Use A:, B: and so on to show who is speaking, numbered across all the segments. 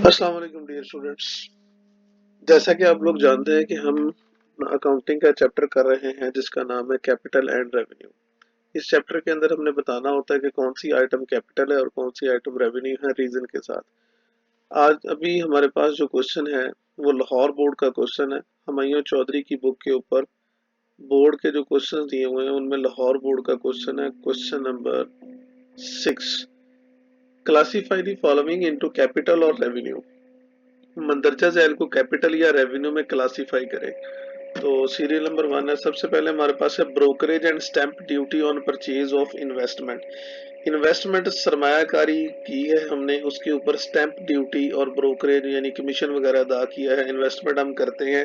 A: अस्सलाम वालेकुम dear students. जैसा कि आप लोग जानते हैं कि हम अकाउंटिंग का चैप्टर कर रहे हैं जिसका नाम है कैपिटल एंड रेवेन्यू। इस चैप्टर के अंदर हमने बताना होता है कि कौन सी आइटम कैपिटल है और कौन सी आइटम रेवेन्यू है रीजन के साथ। आज अभी हमारे पास जो क्वेश्चन है वो लाहौर बोर्ड का क्वेश्चन है। हुमायूं चौधरी की बुक के ऊपर बोर्ड के जो क्वेश्चन दिए हुए हैं उनमें लाहौर बोर्ड का क्वेश्चन है, question number 6। Classify the following into capital और रेवेन्यू। मंदरजा झैल को कैपिटल या रेवेन्यू में क्लासिफाई करें। तो सीरियल नंबर 1 है। सबसे पहले हमारे पास है brokerage and stamp duty on purchase of investment. Investment सरमायाकारी की है हमने, उसके ऊपर स्टैंप ड्यूटी और ब्रोकरेज यानी कमीशन वगैरह अदा किया है। इन्वेस्टमेंट हम करते हैं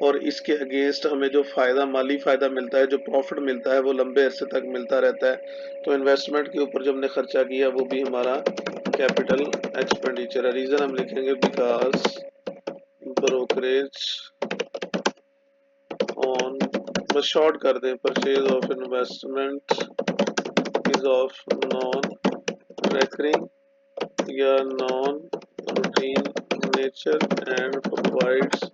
A: और इसके अगेंस्ट हमें जो फ़ायदा, माली फ़ायदा मिलता है, जो प्रॉफिट मिलता है वो लंबे अरसे तक मिलता रहता है। तो इन्वेस्टमेंट के ऊपर जो हमने खर्चा किया वो भी हमारा कैपिटल एक्सपेंडिचर है। रीज़न हम लिखेंगे बिकॉज ब्रोकरेज ऑन, बस शॉर्ट कर दें, purchase of investment is of non recurring या non routine nature and provides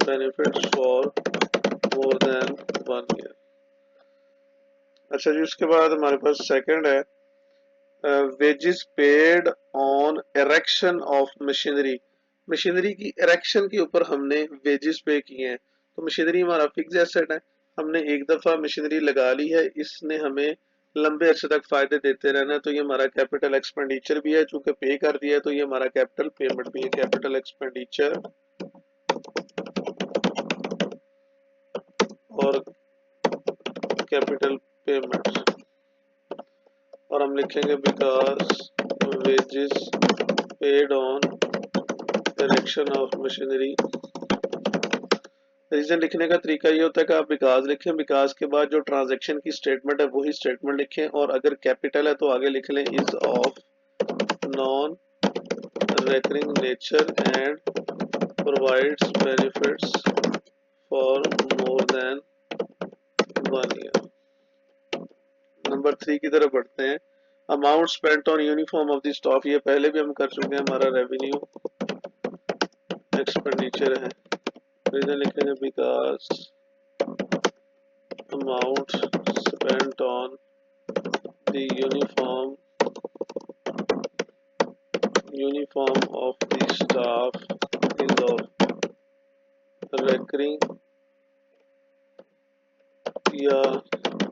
A: benefits for more than 1 year. अच्छा जी, उसके बाद हमारे पास सेकंड है wages paid on erection of machinery. Machinery की इरेक्शन के ऊपर हमने वेजेस पे किए हैं। तो मशीनरी हमारा फिक्स एसेट है, हमने एक दफा मशीनरी लगा ली है, इसने हमें लंबे अरसे तक फायदे देते रहना है। तो ये हमारा कैपिटल एक्सपेंडिचर भी है, चूंकि पे कर दिया है तो ये हमारा कैपिटल पेमेंट भी है। कैपिटल एक्सपेंडिचर और कैपिटल पेमेंट, और हम लिखेंगे because wages paid on erection of machinery. Reason लिखने का तरीका ये होता है कि आप बिकॉज लिखें, बिकॉज के बाद जो ट्रांजैक्शन की स्टेटमेंट है वही स्टेटमेंट लिखें, और अगर कैपिटल है तो आगे लिख लें is of non recurring nature and provides benefits for more than 1 year. Number 3 की तरफ बढ़ते हैं। Amount spent on uniform of the staff, ये पहले भी हम कर चुके हैं, हमारा रेवेन्यू एक्सपेंडिचर है। रीजन लिखेंगे because amount spent on the uniform of the staff is of recurring या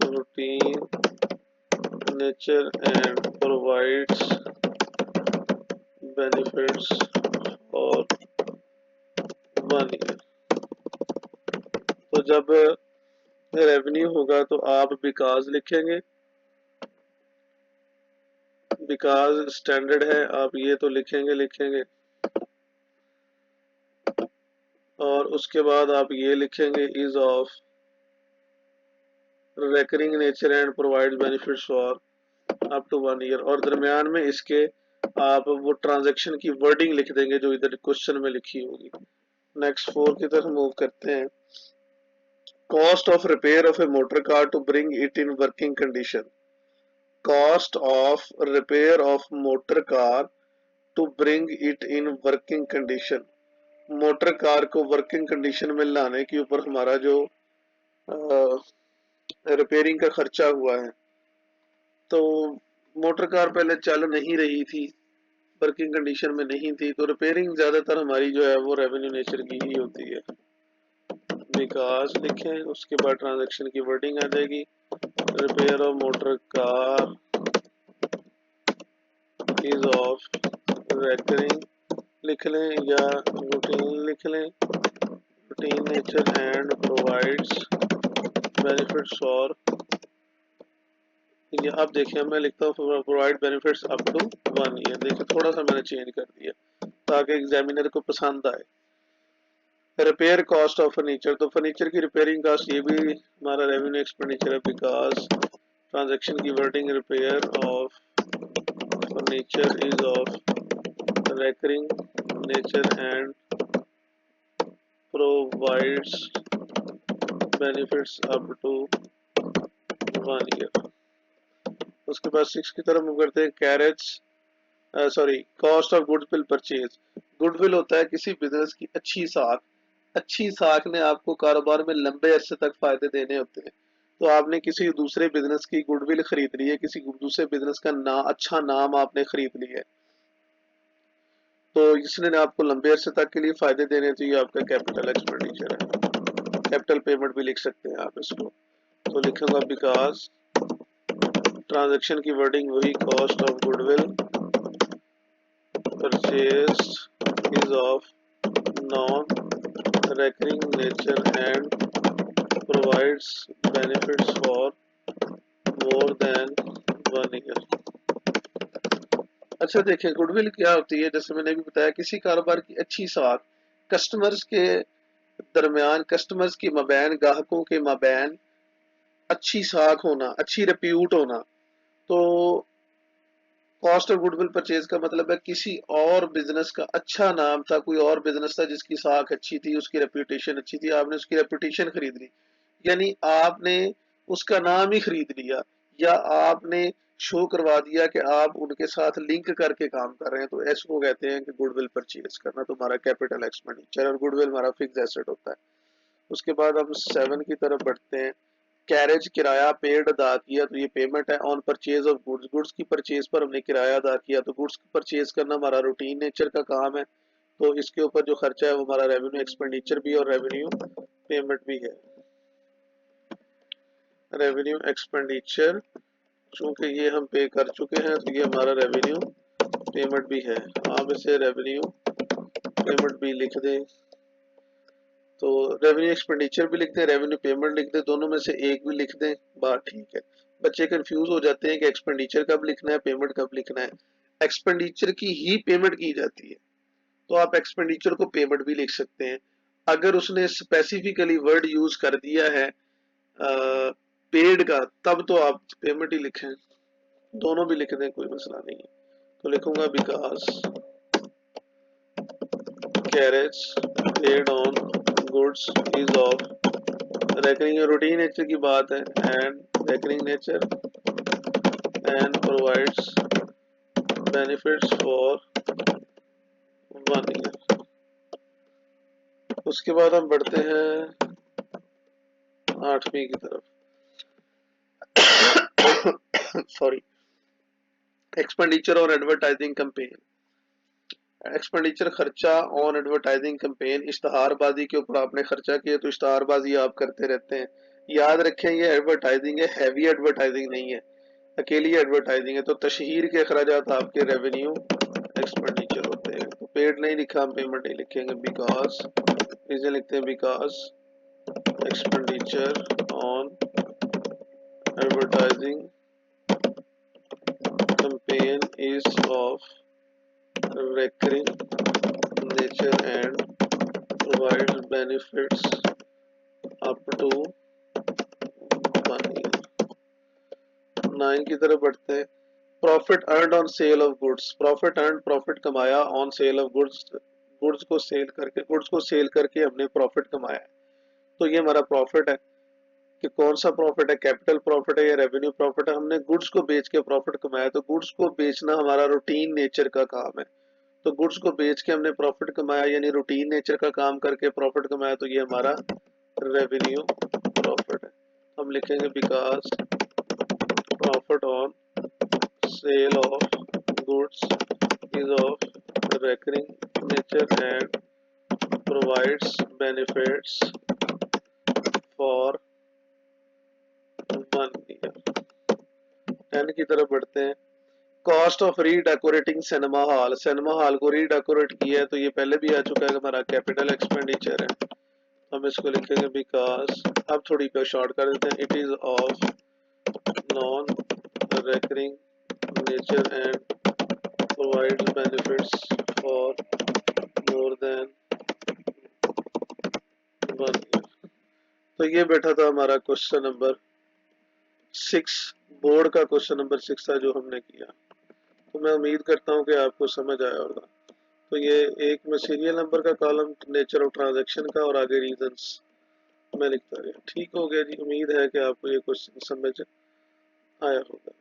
A: routine nature and provides benefits for 1 year. तो जब रेवेन्यू होगा तो आप बिकॉज लिखेंगे, बिकॉज स्टैंडर्ड है, आप ये तो लिखेंगे और उसके बाद आप ये लिखेंगे is of recurring nature and provide benefits for up to 1 year, और दरमियान में इसके आप वो ट्रांजैक्शन की वर्डिंग लिख देंगे जो इधर क्वेश्चन में लिखी होगी। नेक्स्ट 4 की तरफ मूव करते हैं। Cost of repair of a motor car to bring it in working condition. Cost of repair of motor car to bring it in working condition. Motor car को वर्किंग कंडीशन में लाने के ऊपर हमारा जो रिपेयरिंग का खर्चा हुआ है। तो मोटर कार पहले चल नहीं रही थी, वर्किंग कंडीशन में नहीं थी, तो रिपेयरिंग ज्यादातर हमारी जो है वो रेवेन्यू नेचर की ही होती है। बिकॉज लिखें, उसके बाद ट्रांजैक्शन की वर्डिंग आ जाएगी, repair of motor car is of recurring लिख लें या रूटीन लिख लें, routine nature and provides benefits for, ये आप देखिए मैं लिखता हूँ provide benefits up to 1 year. देखिए थोड़ा सा मैंने चेंज कर दिया ताकि एग्जामिनर को पसंद आए। रिपेयर कॉस्ट ऑफ फर्नीचर, तो फर्नीचर की रिपेयरिंग कॉस्ट ये भी हमारा रेवेन्यू एक्सपेंडिचर है। बिकॉज ट्रांजैक्शन की wording repair of furniture is of recurring nature and provides benefits up to 1 year. उसके बाद 6 की तरफ मूव करते हैं। Carriage sorry, cost of goodwill purchase. Goodwill होता है किसी बिजनेस की अच्छी साख। अच्छी साख ने आपको कारोबार में लंबे अरसे तक फायदे देने होते हैं। तो आपने किसी दूसरे बिजनेस की गुडविल खरीद ली है, किसी दूसरे बिजनेस का अच्छा नाम आपने खरीद लिया है, तो इसने आपको लंबे अरसे तक के लिए फायदे देने हैं, तो ये आपका कैपिटल एक्सपेंडिचर है। कैपिटल पेमेंट भी लिख सकते हैं आप इसको। तो लिखूंगा बिकॉज ट्रांजैक्शन की वर्डिंग वही, cost of goodwill purchase is of non recurring nature and provides benefits for more than 1 year। अच्छा देखिए, गुडविल क्या होती है, जैसे मैंने भी बताया, किसी कारोबार की अच्छी साख, कस्टमर्स के दरमियान, कस्टमर्स की मबैन, ग्राहकों के मबैन अच्छी साख होना, अच्छी रिप्यूट होना। तो कॉस्ट ऑफ गुडविल परचेज का मतलब है किसी और बिजनेस का अच्छा नाम था, कोई और बिजनेस था जिसकी साख अच्छी थी, उसकी रेपुटेशन अच्छी थी, आपने उसकी रेपुटेशन खरीद ली, यानी आपने उसका नाम ही खरीद लिया, या आपने शो करवा दिया कि आप उनके साथ लिंक करके काम कर रहे हैं, तो ऐसे को कहते हैं कि गुडविल परचेज करना। तो हमारा कैपिटल एक्सपेंडिचर, और गुडविल हमारा फिक्स एसेट होता है। उसके बाद हम 7 की तरफ बढ़ते हैं। कैरेज किराया पेड अदा किया, तो ये पेमेंट है। On purchase of goods, goods की परचेज पर हमने किराया अदा किया, तो गुड्स परचेज करना हमारा रूटीन नेचर का काम है, तो इसके ऊपर जो खर्चा है वो हमारा रेवेन्यू एक्सपेंडिचर भी और रेवेन्यू पेमेंट भी है। रेवेन्यू एक्सपेंडिचर, चूंकि ये हम पे कर चुके हैं, तो ये हमारा रेवेन्यू पेमेंट भी है। आप इसे रेवेन्यू पेमेंट भी लिख दें, तो रेवेन्यू एक्सपेंडिचर भी लिख दें, रेवेन्यू पेमेंट लिख दें, दोनों में से एक भी लिख दें, बात ठीक है। बच्चे कंफ्यूज हो जाते हैं कि एक्सपेंडिचर कब लिखना है, पेमेंट कब लिखना है। एक्सपेंडिचर की ही पेमेंट की जाती है, तो आप एक्सपेंडिचर को पेमेंट भी लिख सकते हैं। अगर उसने स्पेसिफिकली वर्ड यूज कर दिया है पेड का, तब तो आप पेमेंट ही लिखें, दोनों भी लिख दें, कोई मसला नहीं है। तो लिखूंगा because carriage paid on goods is of recurring, routine nature की बात है, and recurring nature and provides benefits for 1 year। उसके बाद हम बढ़ते हैं 8वीं की तरफ। सॉरी, एक्सपेंडिचर और एडवर्टाइजिंग कैंपेन। एक्सपेंडिचर खर्चा ऑन एडवर्टाइजिंग कैंपेन, इश्तहारबाजी के ऊपर आपने खर्चा किया, तो इश्तहारबाजी आप करते रहते हैं। याद रखें ये एडवर्टाइजिंग है, हैवी एडवर्टाइजिंग नहीं है, अकेली एडवर्टाइजिंग है। तो तशहीर के अखराजात आपके रेवेन्यू एक्सपेंडिचर होते हैं। तो पेड नहीं लिखा, हम पेमेंट नहीं लिखेंगे, बिकॉज रीजन लिखते हैं because expenditure on advertising campaign is of recurring nature and provides benefits up to 1 year। 9 की तरफ बढ़ते हैं। Profit earned on sale of goods, profit earn, profit कमाया on sale of goods, goods को sale करके, goods को sale करके हमने प्रॉफिट कमाया। तो ये हमारा प्रॉफिट है, कि कौन सा प्रॉफिट है, कैपिटल प्रॉफिट है या रेवेन्यू प्रॉफिट है। हमने गुड्स को बेच के प्रॉफिट कमाया, तो गुड्स को बेचना हमारा रूटीन नेचर का काम है। तो गुड्स को बेच के हमने प्रॉफिट कमाया, यानी रूटीन नेचर का काम करके प्रॉफिट कमाया, तो ये हमारा रेवेन्यू प्रॉफिट है। हम लिखेंगे because profit on sale of goods is of recurring nature and provides benefits for 1 year। 10 की तरफ बढ़ते हैं। Cost of redecorating cinema hall, cinema hall को रीडेकोरेट किया है, तो ये पहले भी आ चुका है, हमारा कैपिटल एक्सपेंडिचर है। हम इसको लिखेंगे बिकॉज, अब थोड़ी पे शॉर्ट कर देते हैं, it is of non recurring nature and provides benefits for more than 1 year। तो ये बैठा था हमारा क्वेश्चन नंबर 6, बोर्ड का क्वेश्चन नंबर 6 था जो हमने किया। तो मैं उम्मीद करता हूँ कि आपको समझ आया होगा। तो ये एक में सीरियल नंबर का कॉलम, नेचर ऑफ ट्रांजैक्शन का, और आगे रीजंस मैं लिखता गया। ठीक हो गया जी, उम्मीद है कि आपको ये क्वेश्चन समझ आया होगा।